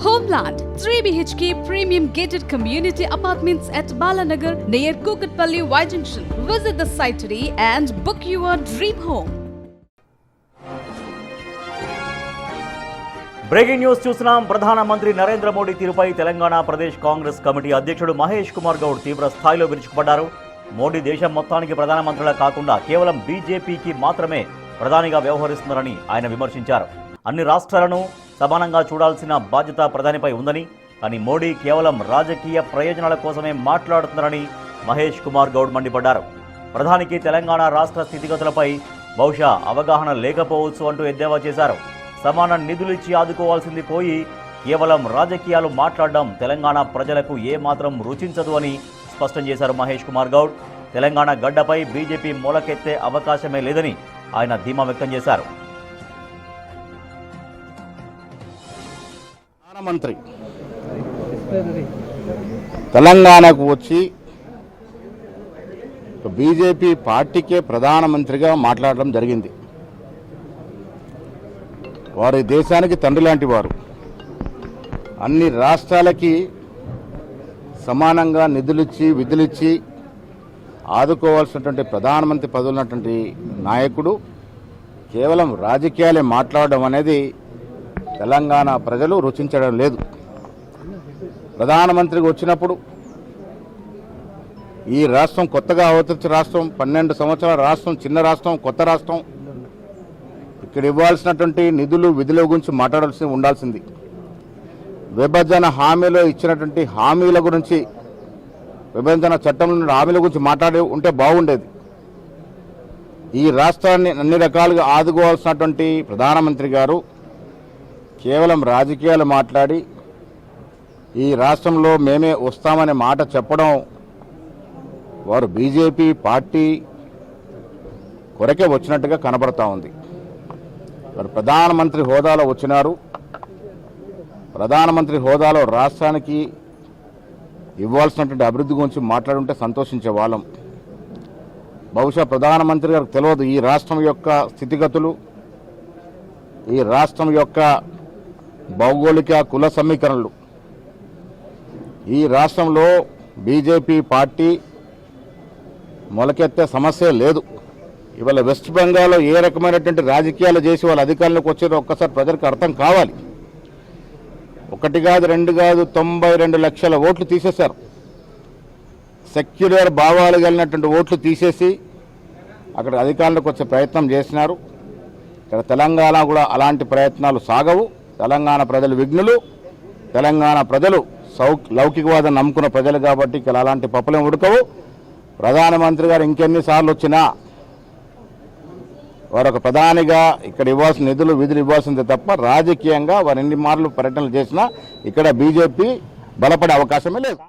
Homeland 3 BHK premium gated community apartments at Balanagar near Kukatpalli Y Junction. Visit the site today and book your dream home. Breaking news చూస్తున్నాం. ప్రధానమంత్రి నరేంద్ర మోడీ తీరుపై Telangana Pradesh Congress committee అధ్యక్షుడు మహేష్ కుమార్ గౌడ్ తీవ్ర స్థాయిలో విరుచుకుపడ్డారు. మోడీ దేశం మొత్తానికి ప్రధానమంత్రిలా కాకుండా కేవలం బీజేపీకి మాత్రమే ప్రధానిగా వ్యవహరిస్తున్నారని ఆయన విమర్శించారు. అన్ని రాష్ట్రాలను సమానంగా చూడాల్సిన బాధ్యత ప్రధానిపై ఉందని, కానీ మోడీ కేవలం రాజకీయ ప్రయోజనాల కోసమే మాట్లాడుతున్నారని మహేష్ కుమార్ గౌడ్ మండిపడ్డారు. ప్రధానికి తెలంగాణ రాష్ట్ర స్థితిగతులపై బహుశా అవగాహన లేకపోవచ్చు అంటూ ఎద్దేవా చేశారు. సమాన నిధులిచ్చి ఆదుకోవాల్సింది పోయి కేవలం రాజకీయాలు మాట్లాడడం తెలంగాణ ప్రజలకు ఏమాత్రం రుచించదు అని స్పష్టం చేశారు మహేష్ కుమార్ గౌడ్. తెలంగాణ గడ్డపై బీజేపీ మొలకెత్తే అవకాశమే లేదని ఆయన ధీమా వ్యక్తం చేశారు. ప్రధానమంత్రి తెలంగాణకు వచ్చి బీజేపీ పార్టీకే ప్రధానమంత్రిగా మాట్లాడడం జరిగింది. వారు దేశానికి తండ్రి లాంటి వారు. అన్ని రాష్ట్రాలకి సమానంగా నిధులిచ్చి విధులిచ్చి ఆదుకోవాల్సినటువంటి ప్రధానమంత్రి పదవి ఉన్నటువంటి నాయకుడు కేవలం రాజకీయాలే మాట్లాడడం అనేది తెలంగాణ ప్రజలు రుచించడం లేదు. ప్రధానమంత్రికి వచ్చినప్పుడు ఈ రాష్ట్రం కొత్తగా అవతరించిన రాష్ట్రం, 12 సంవత్సరాల రాష్ట్రం, చిన్న రాష్ట్రం, కొత్త రాష్ట్రం, ఇక్కడ ఇవ్వాల్సినటువంటి నిధులు విధుల గురించి మాట్లాడాల్సి ఉండాల్సింది. విభజన హామీలో ఇచ్చినటువంటి హామీల గురించి, విభజన చట్టంలో హామీల గురించి మాట్లాడి ఉంటే బాగుండేది. ఈ రాష్ట్రాన్ని అన్ని రకాలుగా ఆదుకోవాల్సినటువంటి ప్రధానమంత్రి గారు కేవలం రాజకీయాలు మాట్లాడి ఈ రాష్ట్రంలో మేమే వస్తామనే మాట చెప్పడం వారు బీజేపీ పార్టీ కొరకే వచ్చినట్టుగా కనబడతా ఉంది. వారు ప్రధానమంత్రి హోదాలో వచ్చినారు. ప్రధానమంత్రి హోదాలో రాష్ట్రానికి ఇవ్వాల్సినటువంటి అభివృద్ధి గురించి మాట్లాడుంటే సంతోషించే వాళ్ళం. బహుశా ప్రధానమంత్రి గారికి తెలియదు ఈ రాష్ట్రం యొక్క స్థితిగతులు, ఈ రాష్ట్రం యొక్క భౌగోళిక కుల సమీకరణలు. ఈ రాష్ట్రంలో బీజేపీ పార్టీ మొలకెత్తే సమస్య లేదు. ఇవాళ వెస్ట్ బెంగాల్లో ఏ రకమైనటువంటి రాజకీయాలు చేసి వాళ్ళ అధికారంలోకి వచ్చారో ఒక్కసారి ప్రజలకు అర్థం కావాలి. 1 కాదు 2 కాదు 92 లక్షల ఓట్లు తీసేశారు. సెక్యులర్ భావాలు కలిగినటువంటి ఓట్లు తీసేసి అక్కడ అధికారంలోకి వచ్చే ప్రయత్నం చేసినారు. ఇక్కడ తెలంగాణ కూడా అలాంటి ప్రయత్నాలు సాగవు. తెలంగాణ ప్రజలు విఘ్నులు. తెలంగాణ ప్రజలు లౌకికవాదం నమ్ముకున్న ప్రజలు కాబట్టి ఇక్కడ అలాంటి పప్పులేం ఉడకవు. ప్రధానమంత్రి గారు ఇంకెన్నిసార్లు వచ్చినా వారు ఒక ప్రధానిగా ఇక్కడ ఇవ్వాల్సిన నిధులు విధులు ఇవ్వాల్సిందే తప్ప రాజకీయంగా వారు ఎన్ని మార్లు పర్యటనలు చేసినా ఇక్కడ బీజేపీ బలపడే అవకాశమే లేదు.